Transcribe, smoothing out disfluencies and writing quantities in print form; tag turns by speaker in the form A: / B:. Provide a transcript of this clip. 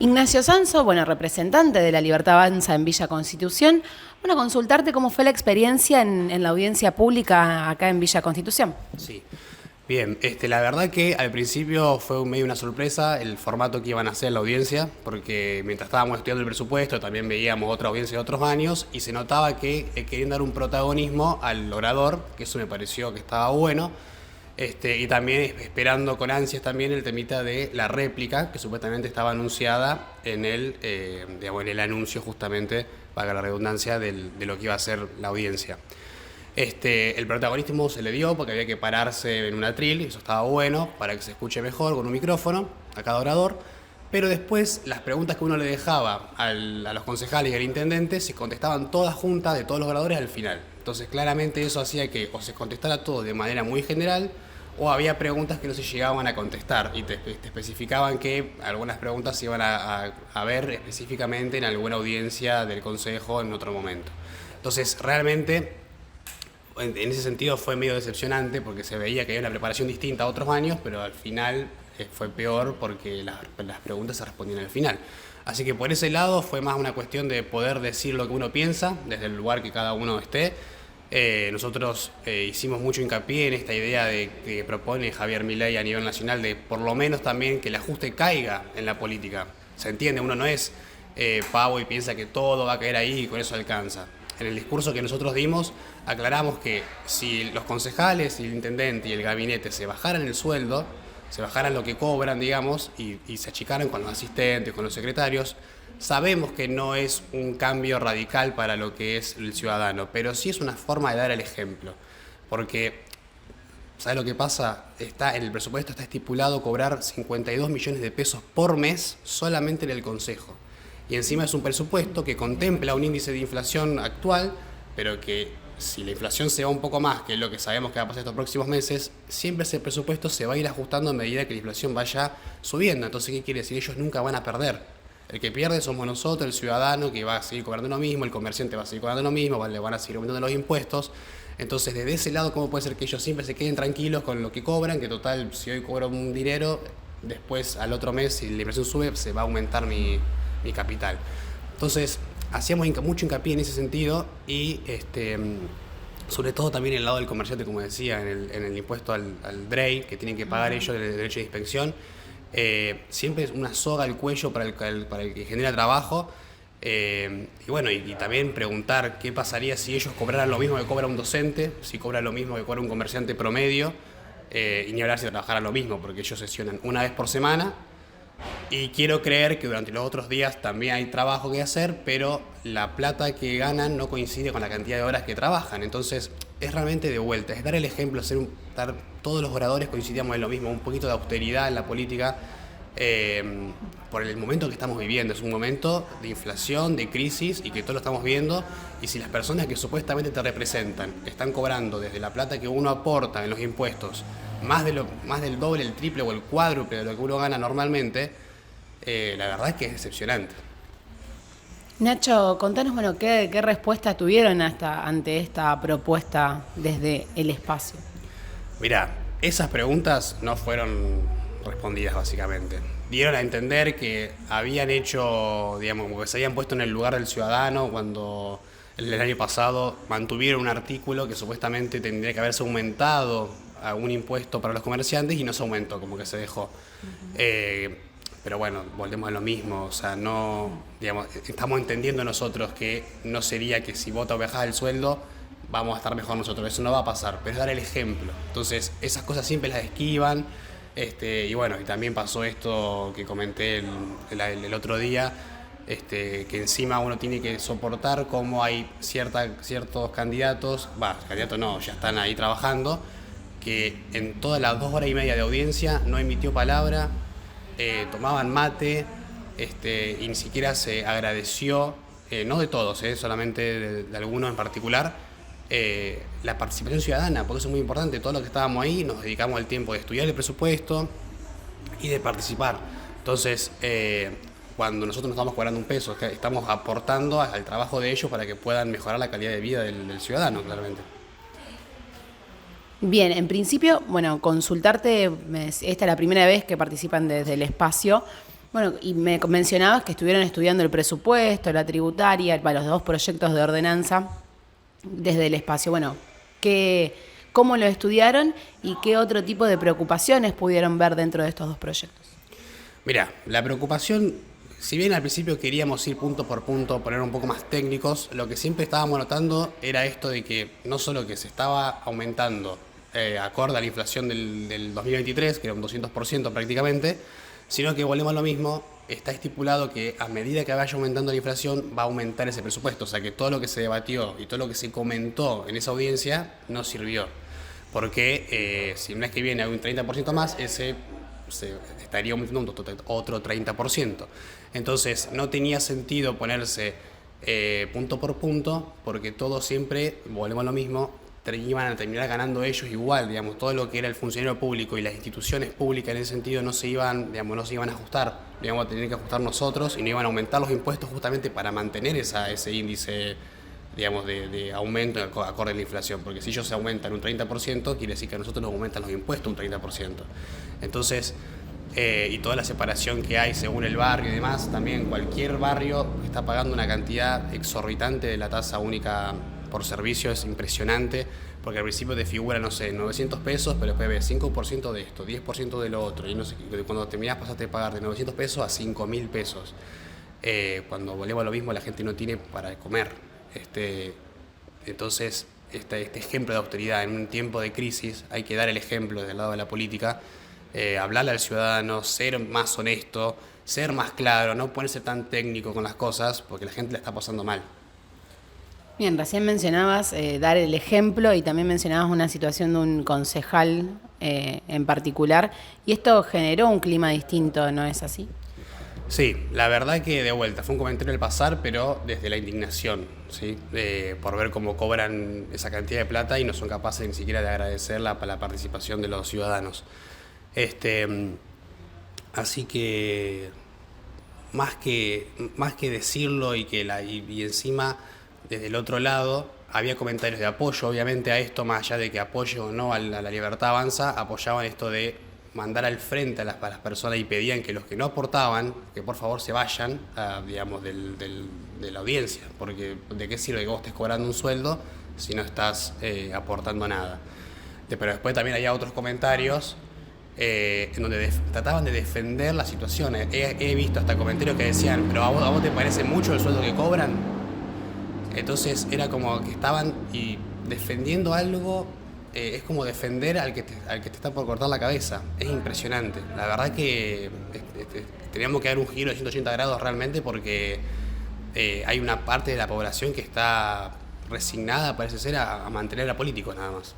A: Ignacio Sanso, bueno, representante de La Libertad Avanza en Villa Constitución, bueno, consultarte cómo fue la experiencia en la audiencia pública acá en Villa Constitución.
B: Sí, bien, la verdad que al principio fue medio una sorpresa el formato que iban a hacer la audiencia, porque mientras estábamos estudiando el presupuesto también veíamos otra audiencia de otros años y se notaba que querían dar un protagonismo al orador, que eso me pareció que estaba bueno. Y también esperando con ansias también el temita de la réplica que supuestamente estaba anunciada en en el anuncio justamente, para la redundancia, de lo que iba a ser la audiencia. El protagonismo se le dio porque había que pararse en un atril, y eso estaba bueno para que se escuche mejor con un micrófono a cada orador, pero después las preguntas que uno le dejaba a los concejales y al intendente se contestaban todas juntas de todos los oradores al final. Entonces claramente eso hacía que o se contestara todo de manera muy general o había preguntas que no se llegaban a contestar y te especificaban que algunas preguntas se iban a ver específicamente en alguna audiencia del Consejo en otro momento. Entonces realmente en ese sentido fue medio decepcionante porque se veía que había una preparación distinta a otros años, pero al final fue peor porque las preguntas se respondían al final. Así que por ese lado fue más una cuestión de poder decir lo que uno piensa desde el lugar que cada uno esté. Nosotros hicimos mucho hincapié en esta idea que propone Javier Milei a nivel nacional de por lo menos también que el ajuste caiga en la política. Se entiende, uno no es pavo y piensa que todo va a caer ahí y con eso alcanza. En el discurso que nosotros dimos aclaramos que si los concejales y el intendente y el gabinete se bajaran el sueldo, se bajaran lo que cobran, digamos, y se achicaran con los asistentes, con los secretarios, sabemos que no es un cambio radical para lo que es el ciudadano, pero sí es una forma de dar el ejemplo. Porque, ¿sabes lo que pasa? En el presupuesto está estipulado cobrar 52 millones de pesos por mes solamente en el Consejo. Y encima es un presupuesto que contempla un índice de inflación actual, pero que si la inflación se va un poco más, que es lo que sabemos que va a pasar estos próximos meses, siempre ese presupuesto se va a ir ajustando a medida que la inflación vaya subiendo. Entonces, ¿qué quiere decir? Ellos nunca van a perder. El que pierde somos nosotros, el ciudadano, que va a seguir cobrando lo mismo, el comerciante va a seguir cobrando lo mismo, le van a seguir aumentando los impuestos. Entonces, desde ese lado, ¿cómo puede ser que ellos siempre se queden tranquilos con lo que cobran? Que total, si hoy cobro un dinero, después al otro mes, si la inflación sube, se va a aumentar mi capital. Entonces, hacíamos mucho hincapié en ese sentido y sobre todo también en el lado del comerciante, como decía, en el impuesto al DREI, que tienen que pagar ellos el derecho de inspección. Siempre es una soga al cuello para el que genera trabajo. Y bueno, y también preguntar qué pasaría si ellos cobraran lo mismo que cobra un docente, si cobran lo mismo que cobra un comerciante promedio, y ni hablar si trabajaran lo mismo, porque ellos sesionan una vez por semana. Y quiero creer que durante los otros días también hay trabajo que hacer, pero la plata que ganan no coincide con la cantidad de horas que trabajan. Entonces, es realmente de vuelta, es dar el ejemplo, todos los oradores coincidíamos en lo mismo, un poquito de austeridad en la política, por el momento que estamos viviendo. Es un momento de inflación, de crisis, y que todos lo estamos viendo. Y si las personas que supuestamente te representan están cobrando desde la plata que uno aporta en los impuestos más del doble, el triple o el cuádruple de lo que uno gana normalmente, la verdad es que es decepcionante.
A: Nacho, contanos, bueno, ¿qué respuesta tuvieron ante esta propuesta desde el espacio?
B: Mirá, esas preguntas no fueron respondidas básicamente. Dieron a entender que habían hecho, digamos, como que se habían puesto en el lugar del ciudadano cuando el año pasado mantuvieron un artículo que supuestamente tendría que haberse aumentado a un impuesto para los comerciantes y no se aumentó, como que se dejó. Pero bueno, volvemos a lo mismo, o sea, no, digamos, estamos entendiendo nosotros que no sería que si vos te bajás el sueldo vamos a estar mejor nosotros, eso no va a pasar, pero es dar el ejemplo. Entonces, esas cosas siempre las esquivan, y bueno, y también pasó esto que comenté el otro día, que encima uno tiene que soportar cómo hay ciertos candidatos no, ya están ahí trabajando, que en todas las 2 horas y media de audiencia no emitió palabra, tomaban mate, y ni siquiera se agradeció, no de todos, solamente de algunos en particular, la participación ciudadana, porque eso es muy importante. Todos los que estábamos ahí nos dedicamos al tiempo de estudiar el presupuesto y de participar. Entonces, cuando nosotros no estamos cobrando un peso, estamos aportando al trabajo de ellos para que puedan mejorar la calidad de vida del ciudadano, claramente.
A: Bien, en principio, bueno, consultarte, esta es la primera vez que participan desde el espacio. Bueno, y me mencionabas que estuvieron estudiando el presupuesto, la tributaria, para los dos proyectos de ordenanza desde el espacio. Bueno, ¿cómo lo estudiaron y qué otro tipo de preocupaciones pudieron ver dentro de estos dos proyectos?
B: Mira, la preocupación, si bien al principio queríamos ir punto por punto, poner un poco más técnicos, lo que siempre estábamos notando era esto de que no solo que se estaba aumentando acorde a la inflación del 2023, que era un 200% prácticamente, sino que volvemos a lo mismo, está estipulado que a medida que vaya aumentando la inflación va a aumentar ese presupuesto, o sea que todo lo que se debatió y todo lo que se comentó en esa audiencia no sirvió, porque si el mes que viene hay un 30% más, ese se estaría aumentando otro 30%. Entonces no tenía sentido ponerse punto por punto, porque todo siempre, volvemos a lo mismo, iban a terminar ganando ellos igual, digamos, todo lo que era el funcionario público y las instituciones públicas en ese sentido no se iban, digamos, no se iban a ajustar, íbamos a tener que ajustar nosotros y no iban a aumentar los impuestos justamente para mantener ese índice, digamos, de aumento acorde a la inflación, porque si ellos se aumentan un 30%, quiere decir que a nosotros nos aumentan los impuestos un 30%. Entonces, y toda la separación que hay según el barrio y demás, también cualquier barrio está pagando una cantidad exorbitante de la tasa única por servicio, es impresionante, porque al principio te figura, no sé, 900 pesos, pero después ves 5% de esto, 10% de lo otro, y no sé, cuando terminás pasaste de pagar de 900 pesos a 5.000 pesos. Cuando volvemos a lo mismo, la gente no tiene para comer. Entonces, este ejemplo de austeridad en un tiempo de crisis, hay que dar el ejemplo del lado de la política, hablarle al ciudadano, ser más honesto, ser más claro, no ponerse tan técnico con las cosas, porque la gente la está pasando mal.
A: Bien, recién mencionabas dar el ejemplo y también mencionabas una situación de un concejal en particular, y esto generó un clima distinto, ¿no es así?
B: Sí, la verdad que de vuelta, fue un comentario al pasar, pero desde la indignación, ¿sí? Por ver cómo cobran esa cantidad de plata y no son capaces ni siquiera de agradecer la participación de los ciudadanos. Así que más que decirlo y encima desde el otro lado había comentarios de apoyo obviamente a esto, más allá de que apoyo o no a la Libertad Avanza, apoyaban esto de mandar al frente a las personas y pedían que los que no aportaban, que por favor se vayan, digamos, de la audiencia, porque ¿de qué sirve que vos estés cobrando un sueldo si no estás aportando nada? Pero después también había otros comentarios en donde trataban de defender la situación. He visto hasta comentarios que decían, pero ¿a vos te parece mucho el sueldo que cobran? Entonces era como que estaban defendiendo algo, es como defender al que te está por cortar la cabeza. Es impresionante. La verdad que teníamos que dar un giro de 180 grados realmente, porque hay una parte de la población que está resignada, parece ser, a mantener a políticos nada más.